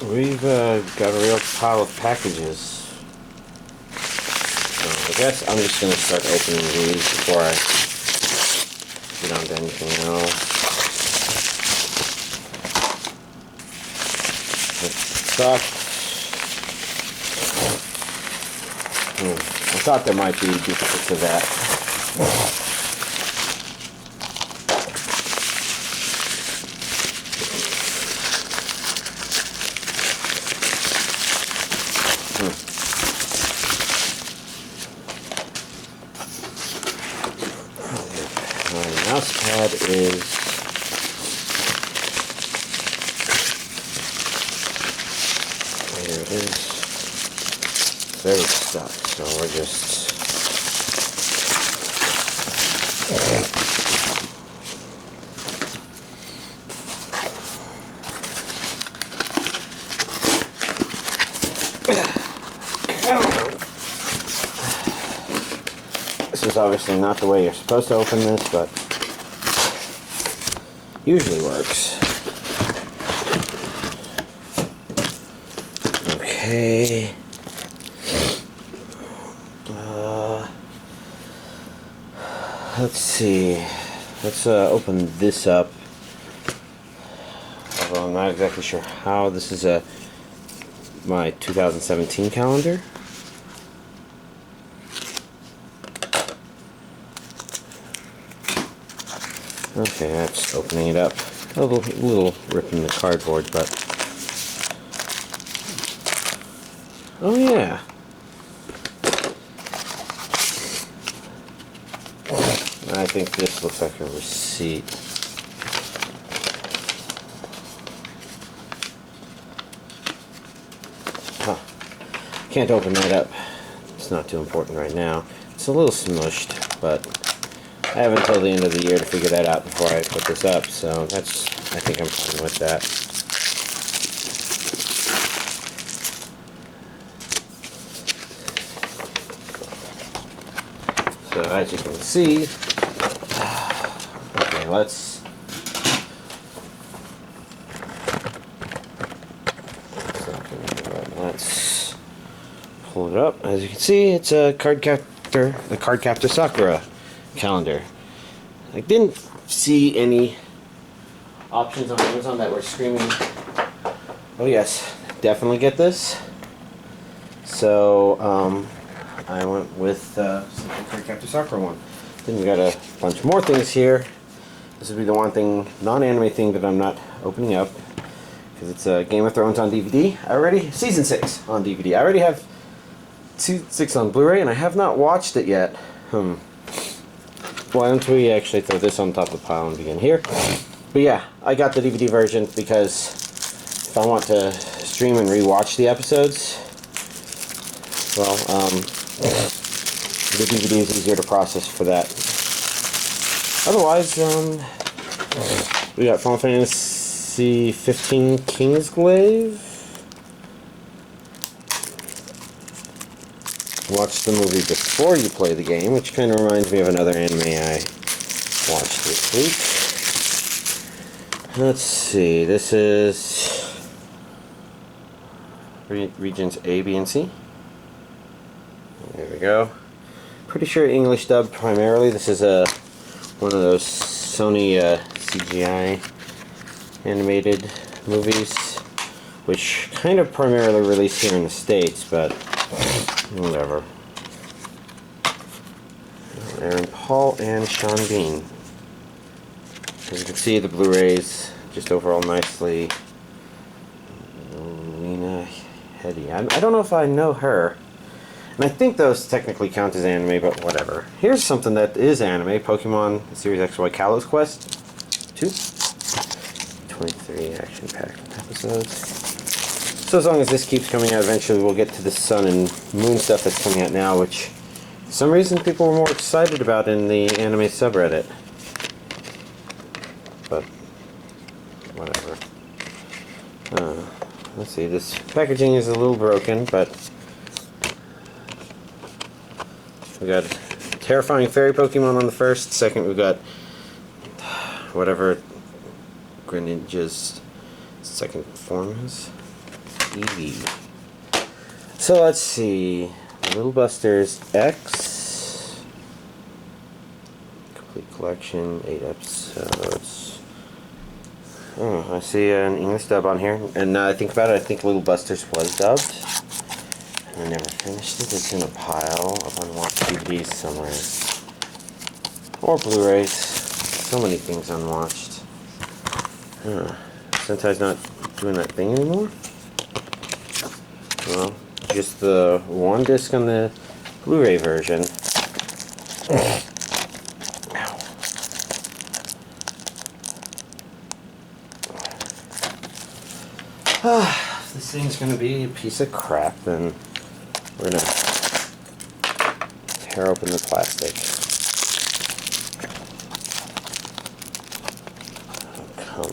We've got a real pile of packages. So I guess I'm just going to start opening these before I get on to anything else. I thought there might be duplicates of that. Mouse pad is there. It is very stuck, so we're just this is obviously not the way you're supposed to open this, but usually works. Okay. Let's see. Let's open this up. Although I'm not exactly sure how. This is my 2017 calendar. Okay, that's opening it up. A little rip in the cardboard, but oh yeah. I think this looks like a receipt. Huh. Can't open that up. It's not too important right now. It's a little smushed, but I have until the end of the year to figure that out before I put this up, so I think I'm fine with that. So as you can see, okay, let's pull it up. As you can see, it's a the Cardcaptor Sakura calendar. I didn't see any options on Amazon that were screaming, oh yes, definitely get this. So I went with the Cardcaptor Sakura one. Then we got a bunch more things here. This would be the one thing, non-anime thing, that I'm not opening up, because it's Game of Thrones on DVD. Season 6 on DVD. I already have Season 6 on Blu-ray, and I have not watched it yet. Why don't we actually throw this on top of the pile and begin here? But yeah, I got the DVD version because if I want to stream and rewatch the episodes, well, the DVD is easier to process for that. Otherwise, we got Final Fantasy 15 Kingsglaive. Watch the movie before you play the game, which kind of reminds me of another anime I watched this week. Let's see, this is Regions A, B, and C. There we go. Pretty sure English dub primarily. This is one of those Sony CGI animated movies, which kind of primarily released here in the States, but whatever. Aaron Paul and Sean Bean. As you can see, the Blu-rays just overall nicely. Lena Headey. I don't know if I know her. And I think those technically count as anime, but whatever. Here's something that is anime. Pokemon Series XY Kalos Quest 2. 23 action-packed episodes. So as long as this keeps coming out, eventually we'll get to the Sun and Moon stuff that's coming out now, which for some reason people were more excited about in the anime subreddit. But whatever. Let's see, this packaging is a little broken, but we got terrifying fairy Pokemon on the first. Second, we got whatever Greninja's second form is. TV. So let's see. Little Busters X. Complete collection, 8 episodes. Oh, I see an English dub on here. And now I think about it, I think Little Busters was dubbed. And I never finished it. It's in a pile of unwatched DVDs somewhere. Or Blu-rays. So many things unwatched. Sentai's not doing that thing anymore? Well, just the one disc on the Blu-ray version. If this thing's gonna be a piece of crap, then we're gonna tear open the plastic. Oh, come on.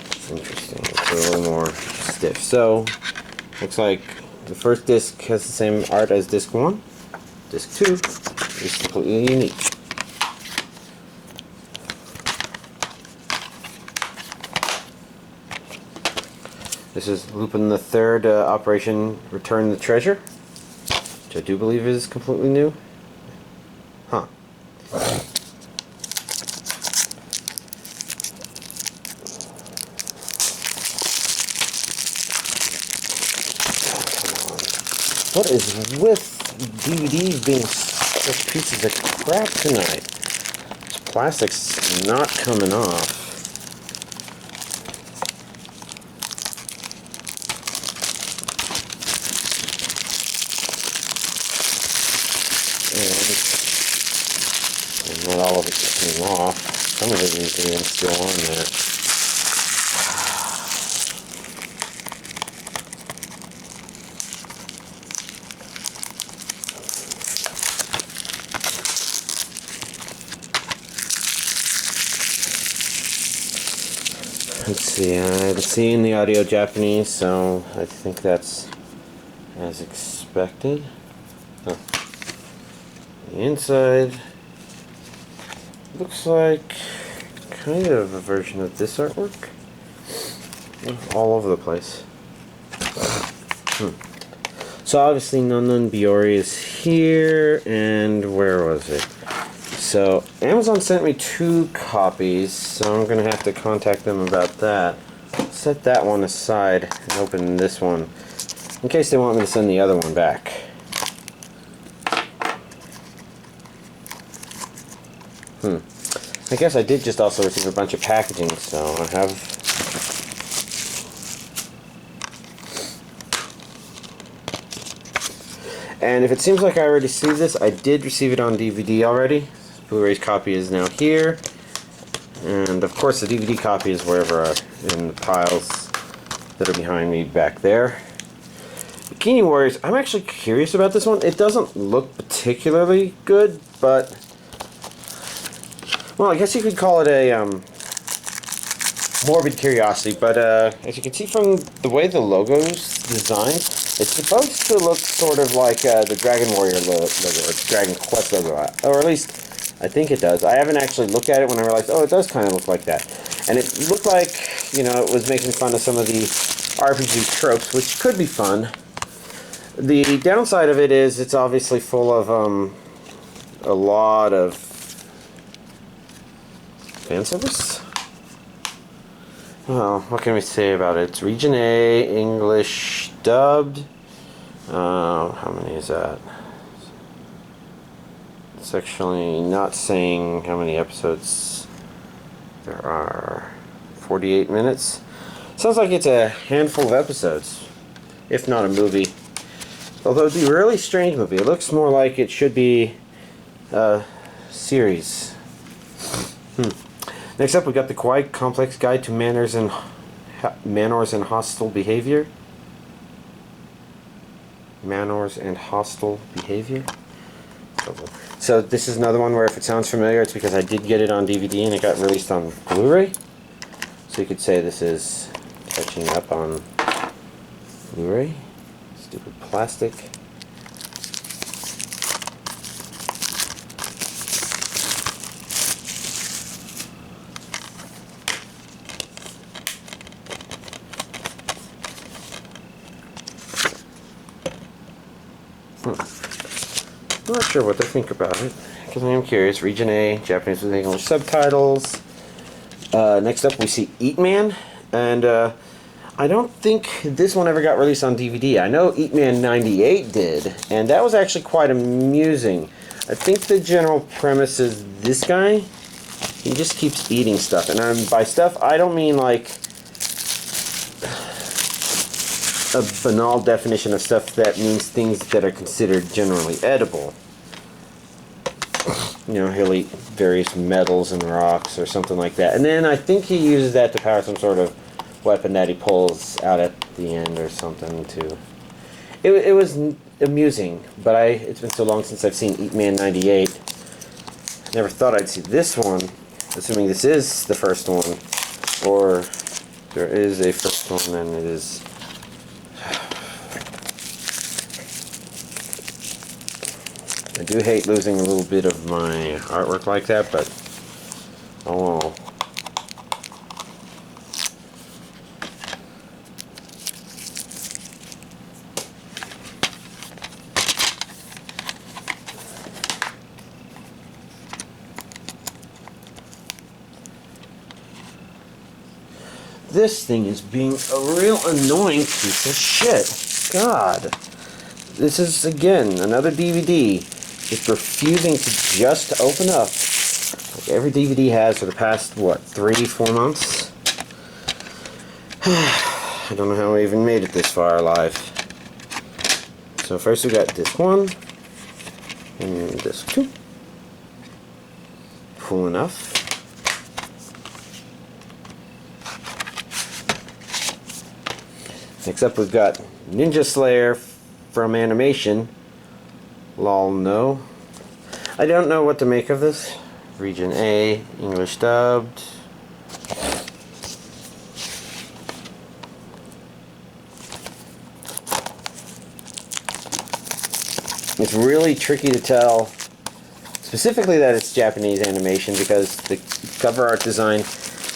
It's interesting. It's a little more stiff. So, looks like the first disc has the same art as disc 1. Disc 2 is completely unique. This is Lupin the Third, Operation Return the Treasure, which I do believe is completely new. Huh. What is with DVDs being such pieces of crap tonight? This plastic's not coming off. And not all of it came off. Some of it is even still on there. Let's see, I've seen the audio Japanese, so I think that's as expected. Huh. The inside looks like kind of a version of this artwork. All over the place. So obviously Nunun Biyori is here, and where was it? So Amazon sent me 2 copies, so I'm gonna have to contact them about that. Set that one aside and open this one in case they want me to send the other one back. I guess I did just also receive a bunch of packaging, so I have and if it seems like I already see this, I did receive it on DVD already. Blu-ray's copy is now here, and of course the DVD copy is wherever in the piles that are behind me back there. Bikini Warriors, I'm actually curious about this one. It doesn't look particularly good, but well, I guess you could call it a morbid curiosity, but as you can see from the way the logo's designed, it's supposed to look sort of like the Dragon Warrior logo, or Dragon Quest logo, or at least I think it does. I haven't actually looked at it when I realized, oh, it does kind of look like that. And it looked like, you know, it was making fun of some of the RPG tropes, which could be fun. The downside of it is it's obviously full of a lot of fan service. Well, what can we say about it? It's Region A, English dubbed. How many is that? It's actually not saying how many episodes there are. 48 minutes. Sounds like it's a handful of episodes, if not a movie. Although it'd be a really strange movie. It looks more like it should be a series. Next up, we got the Kawaii Complex Guide to Manors and Hostile Behavior. Manors and Hostile Behavior. So this is another one where if it sounds familiar, it's because I did get it on DVD and it got released on Blu-ray. So you could say this is catching up on Blu-ray. Stupid plastic. I'm not sure what to think about it, because I am curious. Region A, Japanese with English subtitles. Next up we see Eat Man, and I don't think this one ever got released on DVD. I know Eat Man 98 did, and that was actually quite amusing. I think the general premise is this guy, he just keeps eating stuff, and by stuff I don't mean like a banal definition of stuff. That means things that are considered generally edible. You know, he'll eat various metals and rocks or something like that. And then I think he uses that to power some sort of weapon that he pulls out at the end or something too. It was amusing, but it's been so long since I've seen Eat Man 98. Never thought I'd see this one, assuming this is the first one. Or there is a first one, and it is... I do hate losing a little bit of my artwork like that, but oh well. This thing is being a real annoying piece of shit. God. This is, again, another DVD. It's refusing to just open up. Like every DVD has for the past, what, 3-4 months? I don't know how we even made it this far alive. So first we got disc 1. And disc 2. Cool enough. Next up we've got Ninjaslayer from animation. Lol, no. I don't know what to make of this. Region A, English dubbed. It's really tricky to tell specifically that it's Japanese animation, because the cover art design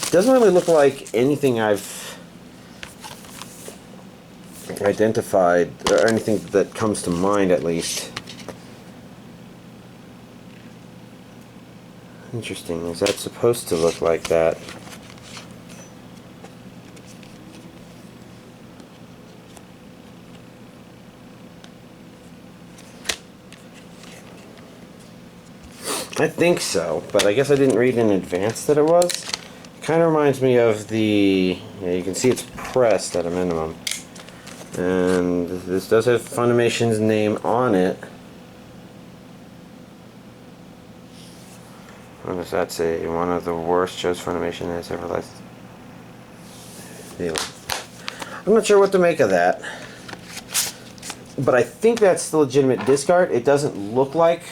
doesn't really look like anything I've identified, or anything that comes to mind at least. Interesting. Is that supposed to look like that? I think so, but I guess I didn't read in advance that it was. It kind of reminds me of the... Yeah, you can see it's pressed at a minimum. And this does have Funimation's name on it. What does that say? One of the worst shows Funimation has ever licensed. I'm not sure what to make of that. But I think that's the legitimate disc art. It doesn't look like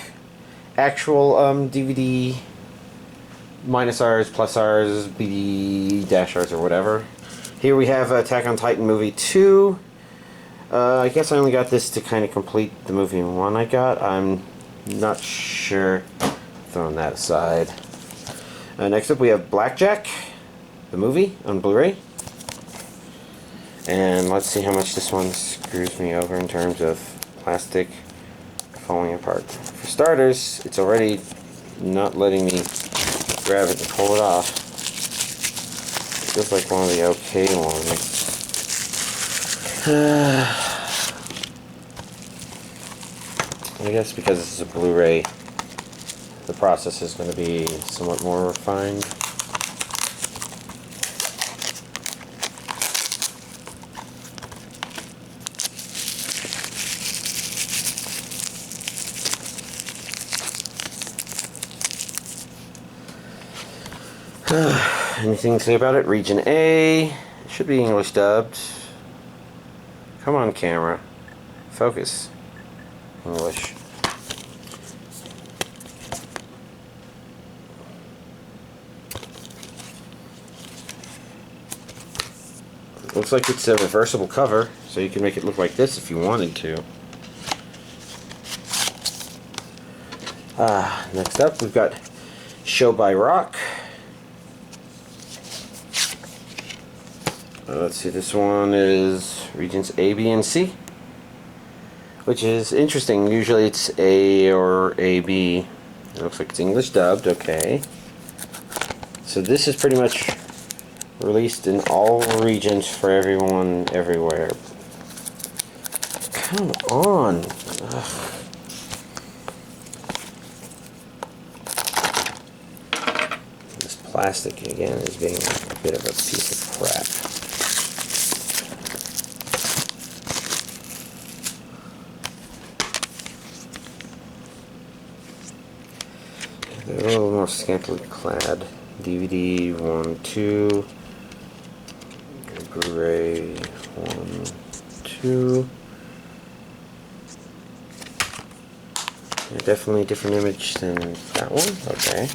actual DVD minus R's, plus R's, BD dash R's, or whatever. Here we have Attack on Titan movie 2. I guess I only got this to kind of complete the movie 1 I got. I'm not sure. Throwing that aside. Next up we have Blackjack, the movie, on Blu-ray. And let's see how much this one screws me over in terms of plastic falling apart. For starters, it's already not letting me grab it and pull it off. It feels like one of the okay ones. I guess because this is a Blu-ray, the process is going to be somewhat more refined. Anything to say about it? Region A. It should be English dubbed. Come on, camera. Focus. English. Looks like it's a reversible cover, so you can make it look like this if you wanted to. Next up, we've got Show by Rock. Let's see, this one is regions A, B, and C. which is interesting. Usually it's A or AB. It looks like it's English dubbed. Okay. So this is pretty much released in all regions for everyone, everywhere. Come on. Ugh. This plastic again is being a bit of a piece of crap. They're a little more scantily clad. DVD 1, 2. Blu-ray 1, 2. Definitely a different image than that one. Okay.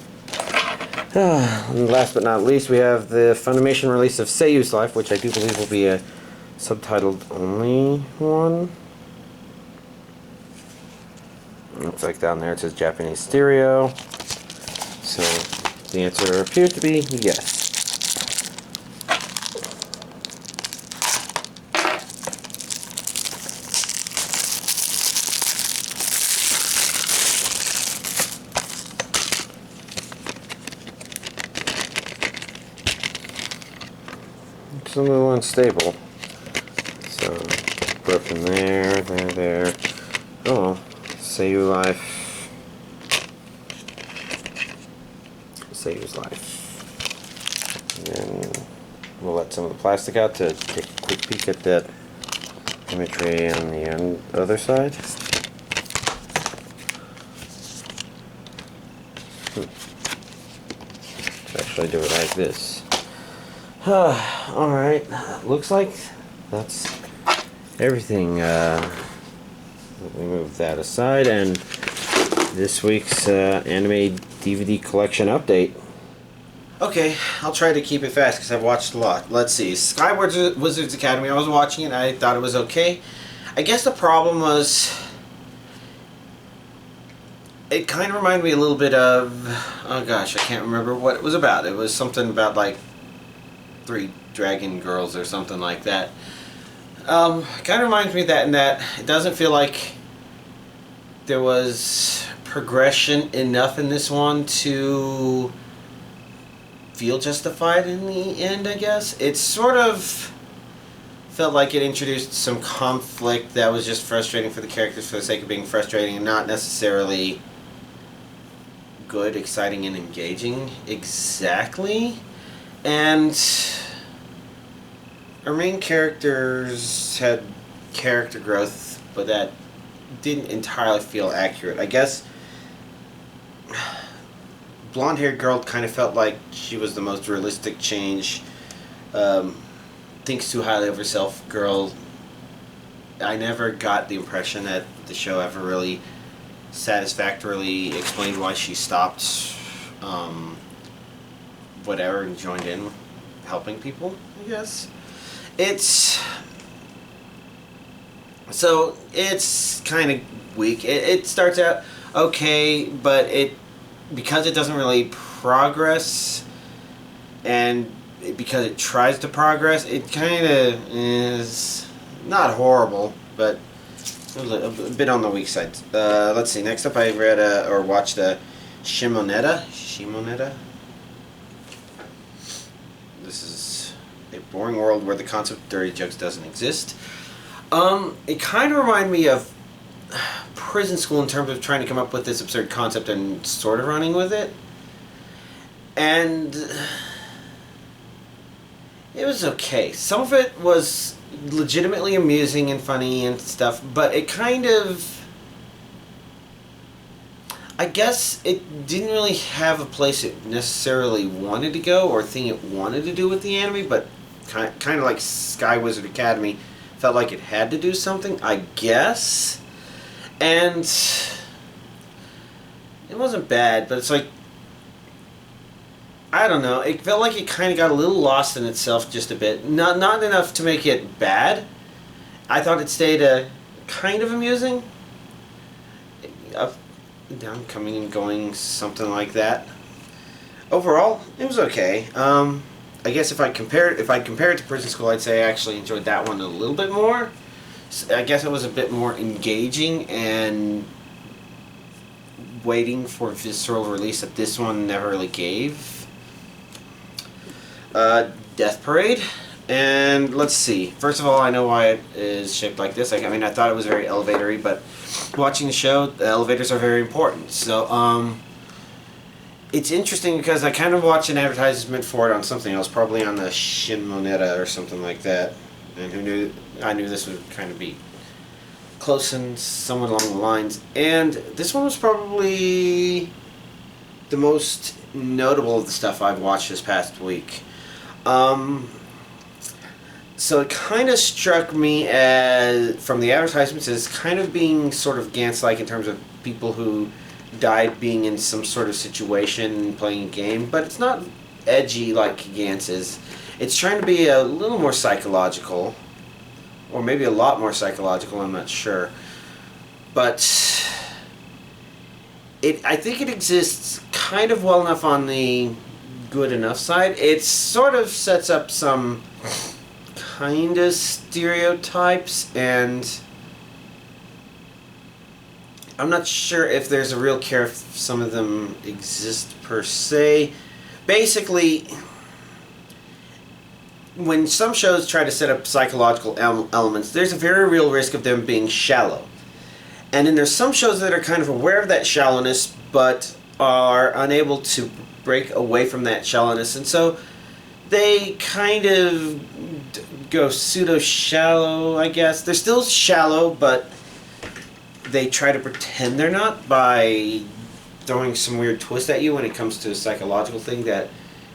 And last but not least, we have the Funimation release of Seiyu's Life, which I do believe will be a subtitled only one. Looks like down there it says Japanese stereo. So the answer appears to be yes. It's a little unstable. So, broken there. Oh, Seiyu Life. Seiyu's Life. And then we'll let some of the plastic out to take a quick peek at that imagery on the other side. Let's actually do it like this. Alright, looks like that's everything. Let me move that aside, and this week's anime DVD collection update. Okay, I'll try to keep it fast because I've watched a lot. Let's see, Skyward Wizards Academy, I was watching it and I thought it was okay. I guess the problem was it kind of reminded me a little bit of, oh gosh, I can't remember what it was about. It was something about like 3 dragon girls or something like that. Kind of reminds me of that, in that it doesn't feel like there was progression enough in this one to feel justified in the end, I guess. It sort of felt like it introduced some conflict that was just frustrating for the characters for the sake of being frustrating and not necessarily good, exciting, and engaging exactly. And our main characters had character growth, but that didn't entirely feel accurate. I guess blonde-haired girl kind of felt like she was the most realistic change. Thinks too highly of herself girl. I never got the impression that the show ever really satisfactorily explained why she stopped whatever and joined in helping people, I guess. It's kind of weak. It starts out okay, but because it doesn't really progress, and because it tries to progress, it kind of is not horrible, but a bit on the weak side. Let's see. Next up, I read or watched Shimoneta. This is a boring world where the concept of dirty jokes doesn't exist. It kind of reminded me of Prison School in terms of trying to come up with this absurd concept and sort of running with it. And it was okay. Some of it was legitimately amusing and funny and stuff, but it kind of, I guess it didn't really have a place it necessarily wanted to go or thing it wanted to do with the anime, but kind of like Sky Wizard Academy felt like it had to do something, I guess. And it wasn't bad, but it's like, I don't know, it felt like it kind of got a little lost in itself just a bit. Not enough to make it bad. I thought it stayed kind of amusing. Up, down, coming and going, something like that. Overall, it was okay. I guess if I compare it to Prison School, I'd say I actually enjoyed that one a little bit more. I guess it was a bit more engaging and waiting for visceral release that this one never really gave. Death Parade. And let's see. First of all, I know why it is shaped like this. I mean, I thought it was very elevatory, but watching the show, the elevators are very important. So, it's interesting because I kind of watched an advertisement for it on something else, probably on the Shinmoneta or something like that. And who knew? I knew this would kind of be close and somewhat along the lines. And this one was probably the most notable of the stuff I've watched this past week. So it kind of struck me as, from the advertisements, as kind of being sort of Gantz-like in terms of people who died being in some sort of situation playing a game, but it's not edgy like Gantz is. It's trying to be a little more psychological, or maybe a lot more psychological, I'm not sure. But I think it exists kind of well enough on the good enough side. It sort of sets up some kind of stereotypes, and I'm not sure if there's a real care if some of them exist per se. Basically, when some shows try to set up psychological elements, there's a very real risk of them being shallow. And then there's some shows that are kind of aware of that shallowness, but are unable to break away from that shallowness, and so they kind of go pseudo-shallow, I guess. They're still shallow, but they try to pretend they're not by throwing some weird twist at you when it comes to a psychological thing that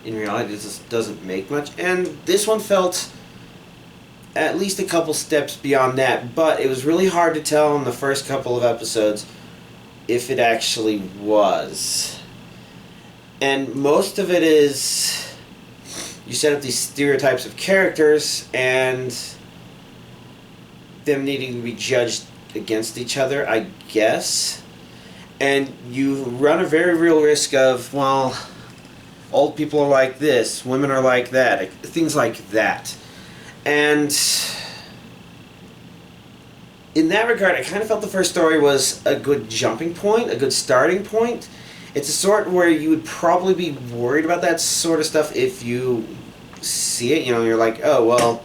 in reality just doesn't make much. And this one felt at least a couple steps beyond that, but it was really hard to tell in the first couple of episodes if it actually was. And most of it is, you set up these stereotypes of characters and them needing to be judged against each other, I guess. And you run a very real risk of, well, old people are like this, women are like that, things like that. And in that regard, I kind of felt the first story was a good jumping point, a good starting point. It's a sort where you would probably be worried about that sort of stuff if you see it. You know, you're like, oh, well,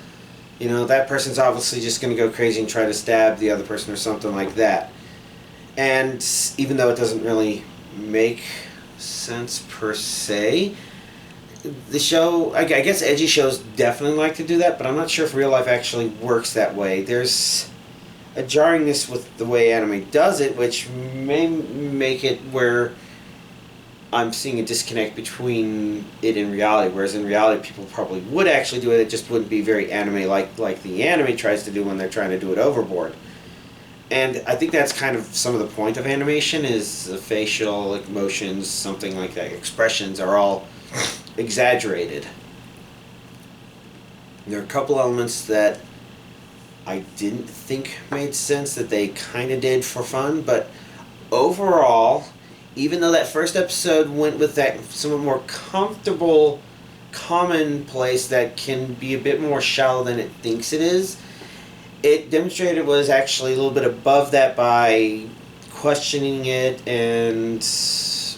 you know, that person's obviously just going to go crazy and try to stab the other person or something like that. And even though it doesn't really make sense per se, the show, I guess edgy shows definitely like to do that, but I'm not sure if real life actually works that way. There's a jarringness with the way anime does it, which may make it where I'm seeing a disconnect between it and reality, whereas in reality people probably would actually do it, it just wouldn't be very anime like the anime tries to do when they're trying to do it overboard. And I think that's kind of some of the point of animation, is the facial emotions, something like that, expressions are all exaggerated. There are a couple elements that I didn't think made sense that they kind of did for fun, but overall, even though that first episode went with that somewhat more comfortable commonplace that can be a bit more shallow than it thinks it is, it demonstrated it was actually a little bit above that by questioning it, and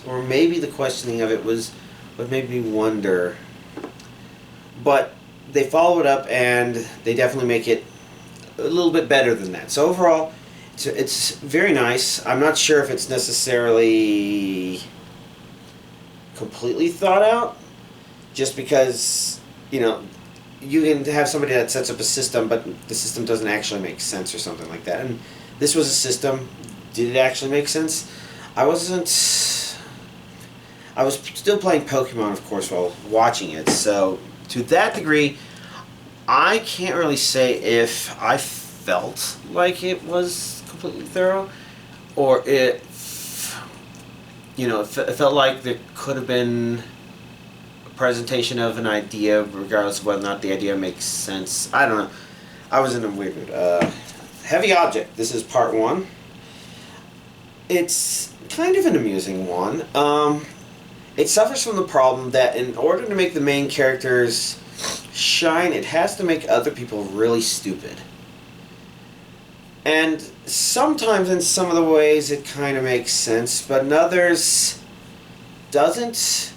or maybe the questioning of it was what made me wonder. But they follow it up and they definitely make it a little bit better than that. So overall, it's very nice. I'm not sure if it's necessarily completely thought out, just because, you know, you can have somebody that sets up a system, but the system doesn't actually make sense or something like that. And this was a system. Did it actually make sense? I was still playing Pokemon, of course, while watching it. So to that degree, I can't really say if I felt like it was completely thorough, or if, you know, it felt like there could have been a presentation of an idea, regardless of whether or not the idea makes sense. I don't know. I was in a weird mood. Heavy Object. This is part 1. It's kind of an amusing one. It suffers from the problem that in order to make the main characters shine, it has to make other people really stupid. And sometimes in some of the ways it kind of makes sense, but in others doesn't.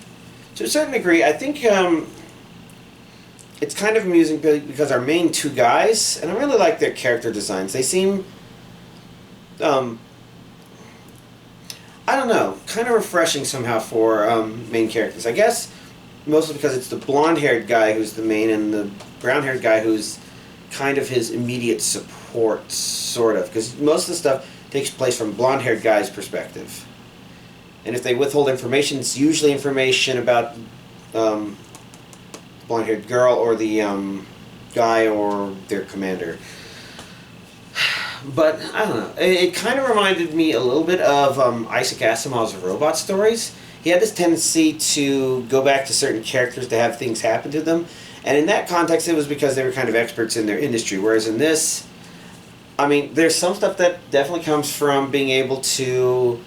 To a certain degree, I think it's kind of amusing because our main two guys, and I really like their character designs. They seem, I don't know, kind of refreshing somehow for main characters. I guess mostly because it's the blonde-haired guy who's the main and the brown-haired guy who's kind of his immediate support, sort of. Because most of the stuff takes place from blonde-haired guy's perspective. And if they withhold information, it's usually information about the blonde-haired girl or the guy or their commander. But, I don't know. It kind of reminded me a little bit of Isaac Asimov's robot stories. He had this tendency to go back to certain characters to have things happen to them. And in that context, it was because they were kind of experts in their industry. Whereas in this, I mean, there's some stuff that definitely comes from being able to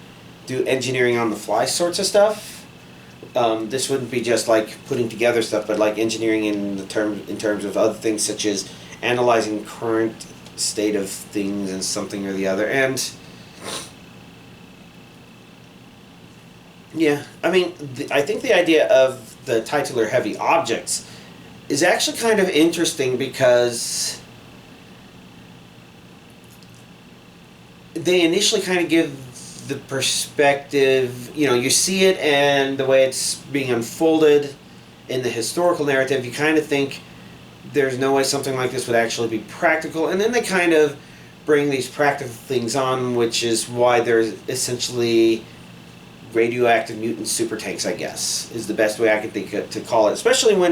do engineering on the fly sorts of stuff. This wouldn't be just like putting together stuff, but like engineering in terms of other things such as analyzing current state of things and something or the other. And yeah, I mean, I think the idea of the titular heavy objects is actually kind of interesting because they initially kind of give the perspective, you know, you see it and the way it's being unfolded in the historical narrative, you kind of think there's no way something like this would actually be practical, and then they kind of bring these practical things on, which is why there's essentially radioactive mutant super tanks, I guess, is the best way I could think to call it, especially when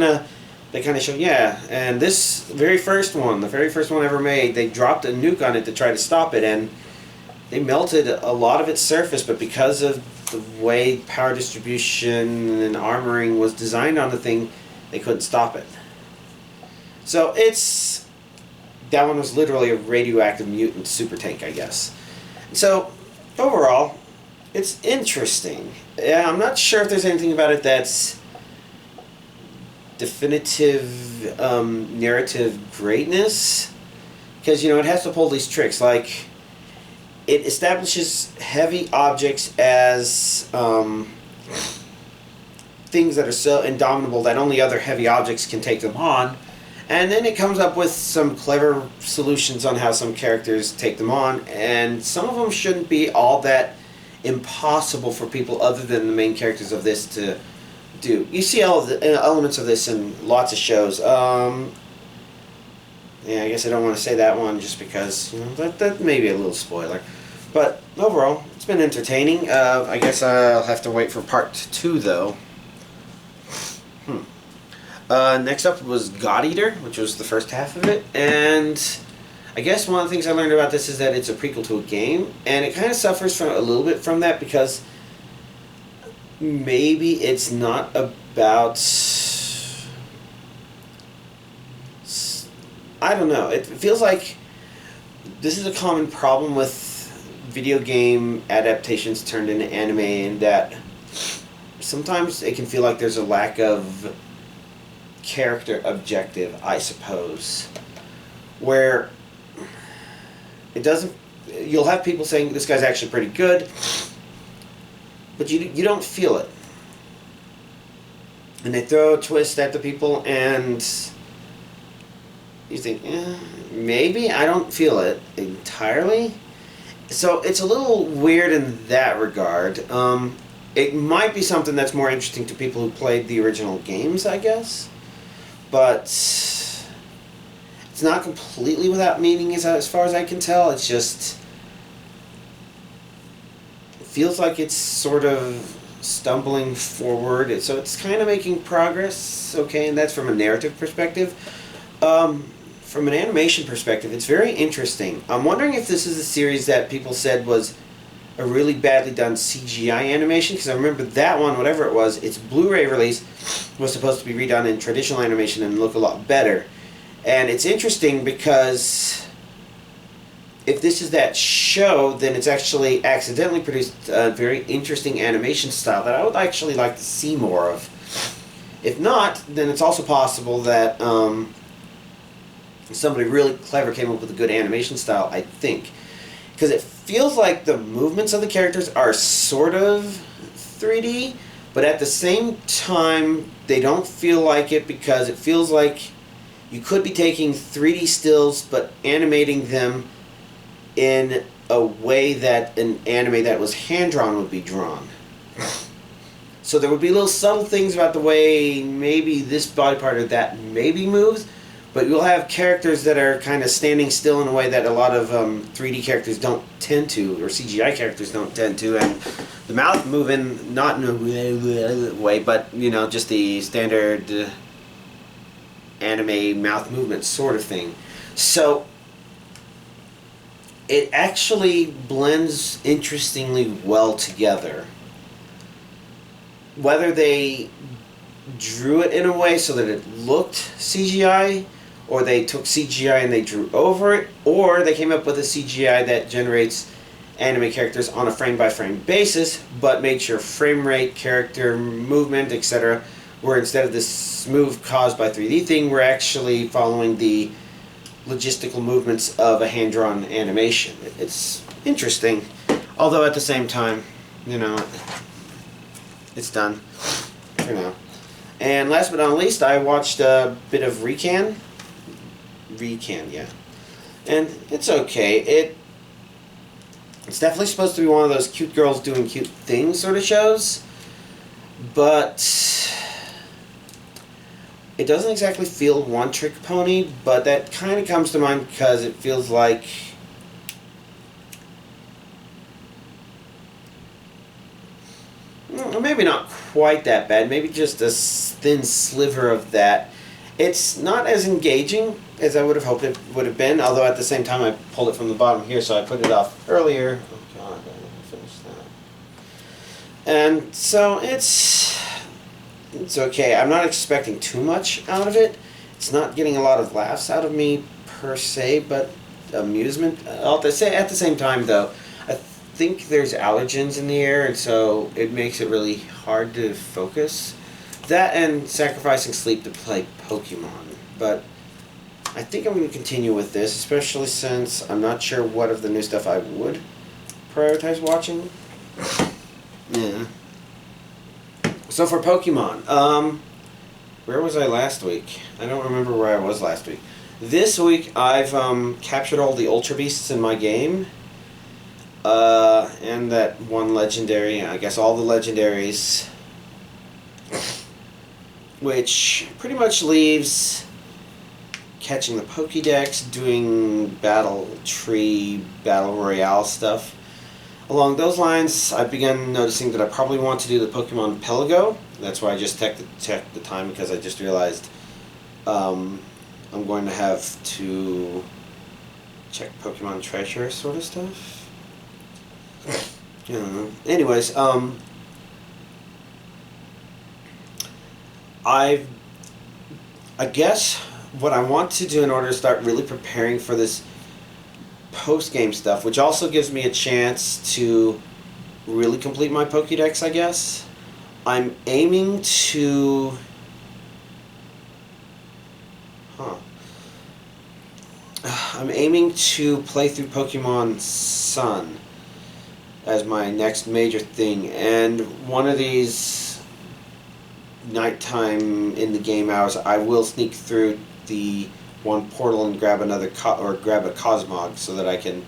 they kind of show, yeah, and this very first one, the very first one ever made, they dropped a nuke on it to try to stop it, and they melted a lot of its surface, but because of the way power distribution and armoring was designed on the thing, they couldn't stop it. So that one was literally a radioactive mutant super tank, I guess. So overall, it's interesting. Yeah, I'm not sure if there's anything about it that's definitive narrative greatness, because, you know, it has to pull these tricks. Like, it establishes heavy objects as things that are so indomitable that only other heavy objects can take them on. And then it comes up with some clever solutions on how some characters take them on, and some of them shouldn't be all that impossible for people other than the main characters of this to do. You see all of the elements of this in lots of shows. Yeah, I guess I don't want to say that one just because, you know, that may be a little spoiler. But overall, it's been entertaining. I guess I'll have to wait for part 2, though. Next up was God Eater, which was the first half of it, and I guess one of the things I learned about this is that it's a prequel to a game, and it kind of suffers from a little bit from that because maybe it's not about, I don't know, it feels like this is a common problem with video game adaptations turned into anime, in that sometimes it can feel like there's a lack of character objective, I suppose, where it doesn't, you'll have people saying this guy's actually pretty good, but you don't feel it, and they throw a twist at the people and you think, maybe I don't feel it entirely. So it's a little weird in that regard. It might be something that's more interesting to people who played the original games, I guess. But it's not completely without meaning as far as I can tell. It's just, it feels like it's sort of stumbling forward. So it's kind of making progress, okay, and that's from a narrative perspective. From an animation perspective, it's very interesting. I'm wondering if this is a series that people said was a really badly done CGI animation, because I remember that one, whatever it was, its Blu-ray release was supposed to be redone in traditional animation and look a lot better. And it's interesting because if this is that show, then it's actually accidentally produced a very interesting animation style that I would actually like to see more of. If not, then it's also possible that somebody really clever came up with a good animation style, I think. Because it feels like the movements of the characters are sort of 3D, but at the same time, they don't feel like it, because it feels like you could be taking 3D stills but animating them in a way that an anime that was hand-drawn would be drawn. So there would be little subtle things about the way maybe this body part or that maybe moves, but you'll have characters that are kind of standing still in a way that a lot of 3D characters don't tend to, or CGI characters don't tend to, and the mouth moving not in a way, but you know, just the standard anime mouth movement sort of thing. So it actually blends interestingly well together. Whether they drew it in a way so that it looked CGI, or they took CGI and they drew over it, or they came up with a CGI that generates anime characters on a frame-by-frame basis, but made sure frame rate, character movement, etc., where instead of this smooth caused by 3D thing, we're actually following the logistical movements of a hand-drawn animation. It's interesting, although at the same time, you know, it's done for now. And last but not least, I watched a bit of Reccan, yeah, and it's okay. It's definitely supposed to be one of those cute girls doing cute things sort of shows, but it doesn't exactly feel one-trick pony, but that kind of comes to mind because it feels like maybe not quite that bad, maybe just a thin sliver of that. It's not as engaging as I would have hoped it would have been, although at the same time I pulled it from the bottom here, so I put it off earlier. Oh god, I didn't finish that. And so it's okay. I'm not expecting too much out of it. It's not getting a lot of laughs out of me per se, but amusement. At the same time though, I think there's allergens in the air, and so it makes it really hard to focus. That and sacrificing sleep to play Pokemon. But I think I'm going to continue with this, especially since I'm not sure what of the new stuff I would prioritize watching. Yeah. So for Pokemon, where was I last week? I don't remember where I was last week. This week I've captured all the Ultra Beasts in my game. And that one legendary, I guess all the legendaries, which pretty much leaves catching the Pokédex, doing battle tree, battle royale stuff. Along those lines, I've begun noticing that I probably want to do the Pokemon Pelago. That's why I just checked the time, because I just realized I'm going to have to check Pokemon Treasure sort of stuff. Anyways, I guess what I want to do in order to start really preparing for this post-game stuff, which also gives me a chance to really complete my Pokédex, I guess, I'm aiming to... I'm aiming to play through Pokemon Sun as my next major thing, and one of these nighttime in the game hours I will sneak through the one portal and grab another grab a Cosmog so that I can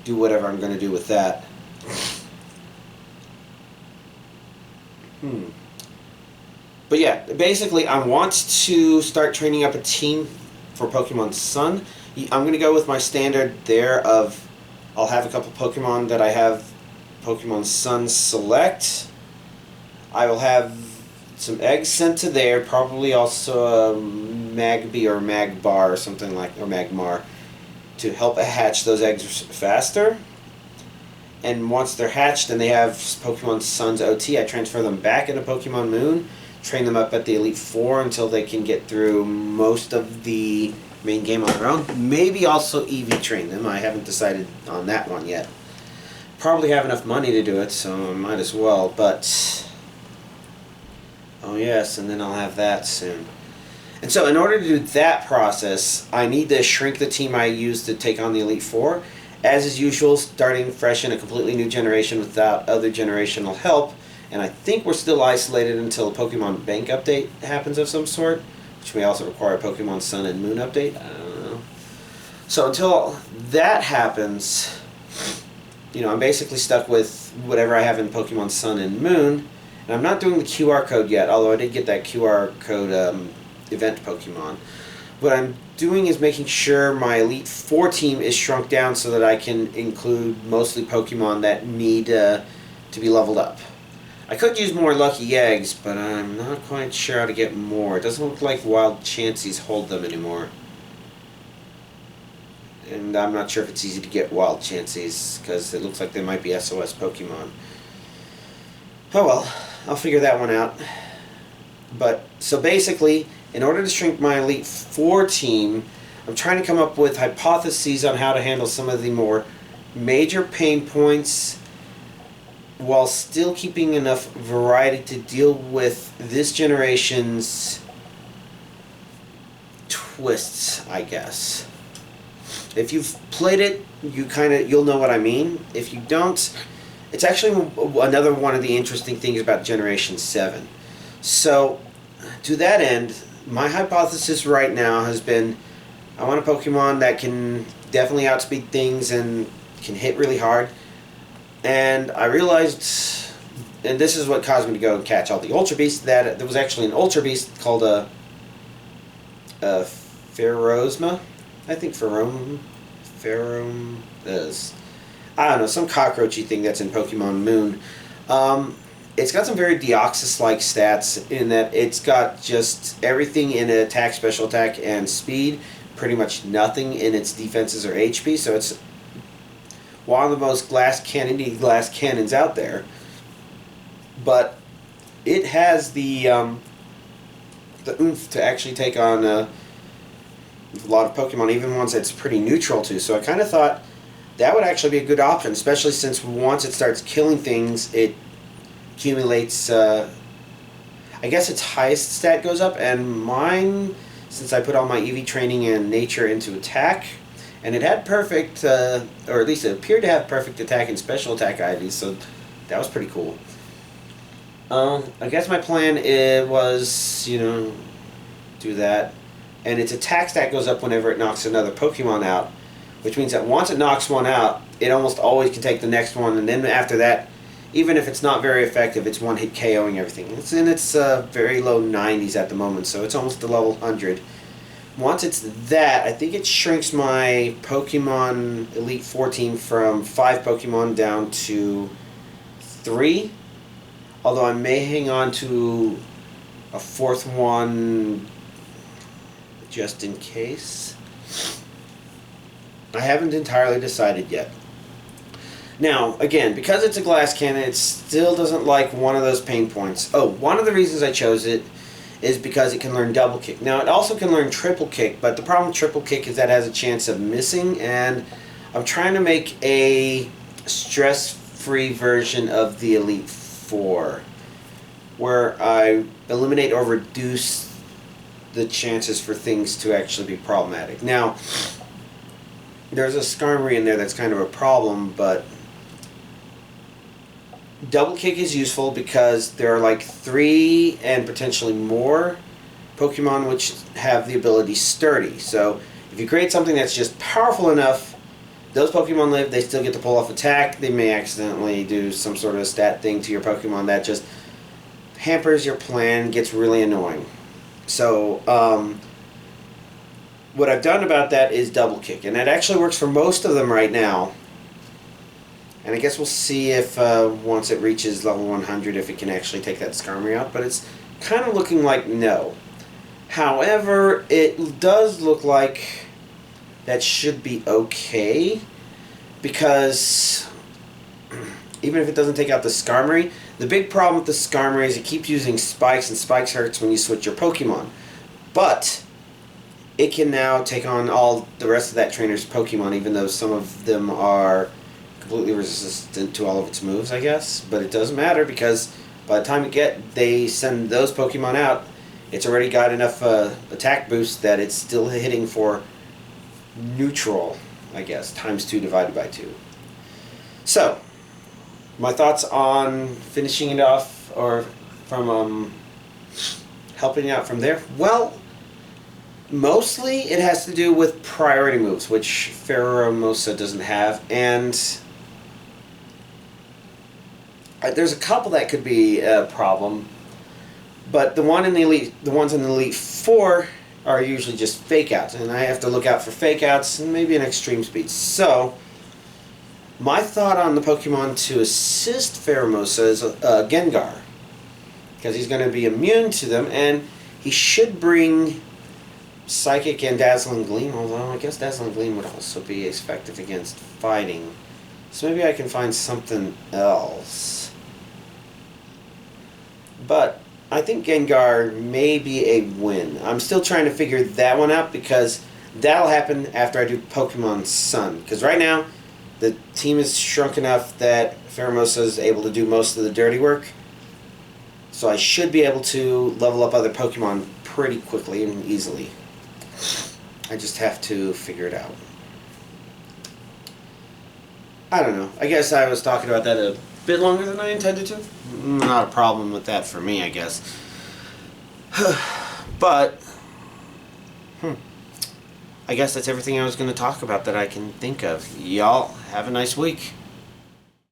do whatever I'm going to do with that. But yeah, basically I want to start training up a team for Pokemon Sun. I'm going to go with my standard there of I'll have a couple Pokemon that I have Pokemon Sun select. I will have some eggs sent to there, probably also a Magby or Magbar or something like, or Magmar, to help hatch those eggs faster. And once they're hatched and they have Pokemon Sun's OT, I transfer them back into Pokemon Moon, train them up at the Elite Four until they can get through most of the main game on their own. Maybe also EV train them. I haven't decided on that one yet. Probably have enough money to do it, so I might as well, but... oh yes, and then I'll have that soon. And so in order to do that process, I need to shrink the team I use to take on the Elite Four. As is usual, starting fresh in a completely new generation without other generational help. And I think we're still isolated until a Pokemon Bank update happens of some sort, which may also require a Pokemon Sun and Moon update. I don't know. So until that happens, you know, I'm basically stuck with whatever I have in Pokemon Sun and Moon. And I'm not doing the QR code yet, although I did get that QR code event Pokemon. What I'm doing is making sure my Elite Four team is shrunk down so that I can include mostly Pokemon that need to be leveled up. I could use more Lucky Eggs, but I'm not quite sure how to get more. It doesn't look like Wild Chanseys hold them anymore. And I'm not sure if it's easy to get Wild Chanseys, because it looks like they might be SOS Pokemon. Oh well, I'll figure that one out. But, so basically, in order to shrink my Elite Four team, I'm trying to come up with hypotheses on how to handle some of the more major pain points while still keeping enough variety to deal with this generation's twists, I guess. If you've played it, you'll know what I mean. If you don't, it's actually another one of the interesting things about Generation 7. So, to that end, my hypothesis right now has been I want a Pokemon that can definitely outspeed things and can hit really hard. And I realized, and this is what caused me to go and catch all the Ultra Beasts, that there was actually an Ultra Beast called a Ferrozma. I think Ferrom is, I don't know, some cockroachy thing that's in Pokemon Moon. It's got some very Deoxys-like stats in that it's got just everything in attack, special attack, and speed. Pretty much nothing in its defenses or HP, so it's one of the most glass cannons out there. But it has the oomph to actually take on a lot of Pokemon, even ones that's pretty neutral to. So I kind of thought that would actually be a good option, especially since once it starts killing things, it accumulates, I guess its highest stat goes up, and mine, since I put all my EV training and nature into attack, and it had perfect, or at least it appeared to have perfect attack and special attack IVs, so that was pretty cool. I guess my plan was, do that. And its attack stat goes up whenever it knocks another Pokemon out, which means that once it knocks one out, it almost always can take the next one, and then after that, even if it's not very effective, it's one-hit KOing everything. It's in its very low 90s at the moment, so it's almost to level 100. Once it's that, I think it shrinks my Pokemon Elite Four team from 5 Pokemon down to 3. Although I may hang on to a 4th one just in case. I haven't entirely decided yet. Now, again, because it's a glass cannon, it still doesn't like one of those pain points. Oh, one of the reasons I chose it is because it can learn double kick. Now, it also can learn triple kick, but the problem with triple kick is that it has a chance of missing, and I'm trying to make a stress-free version of the Elite Four, where I eliminate or reduce the chances for things to actually be problematic. Now, there's a Skarmory in there that's kind of a problem, but double kick is useful because there are like 3 and potentially more Pokemon which have the ability Sturdy. So if you create something that's just powerful enough, those Pokemon live, they still get to pull off attack. They may accidentally do some sort of stat thing to your Pokemon that just hampers your plan, gets really annoying. So what I've done about that is double kick, and that actually works for most of them right now. And I guess we'll see if once it reaches level 100 if it can actually take that Skarmory out, but it's kind of looking like no. However, it does look like that should be okay, because even if it doesn't take out the Skarmory, the big problem with the Skarmory is it keeps using spikes, and spikes hurts when you switch your Pokemon. But it can now take on all the rest of that trainer's Pokemon, even though some of them are completely resistant to all of its moves, I guess. But it doesn't matter, because by the time they send those Pokemon out, it's already got enough attack boost that it's still hitting for neutral, I guess, ×2 divided by 2. So, my thoughts on finishing it off, or from helping out from there? Well, mostly it has to do with priority moves, which Pheromosa doesn't have, and there's a couple that could be a problem, but the ones in the Elite Four are usually just fake outs, and I have to look out for fake outs and maybe an extreme speed. So, my thought on the Pokemon to assist Pheromosa is Gengar, because he's going to be immune to them, and he should bring Psychic and Dazzling Gleam, although I guess Dazzling Gleam would also be effective against fighting. So maybe I can find something else. But I think Gengar may be a win. I'm still trying to figure that one out, because that'll happen after I do Pokemon Sun. Because right now, the team is shrunk enough that Pheromosa is able to do most of the dirty work. So I should be able to level up other Pokemon pretty quickly and easily. I just have to figure it out. I don't know. I guess I was talking about that a bit longer than I intended to. Not a problem with that for me, I guess. But, I guess that's everything I was going to talk about that I can think of. Y'all, have a nice week.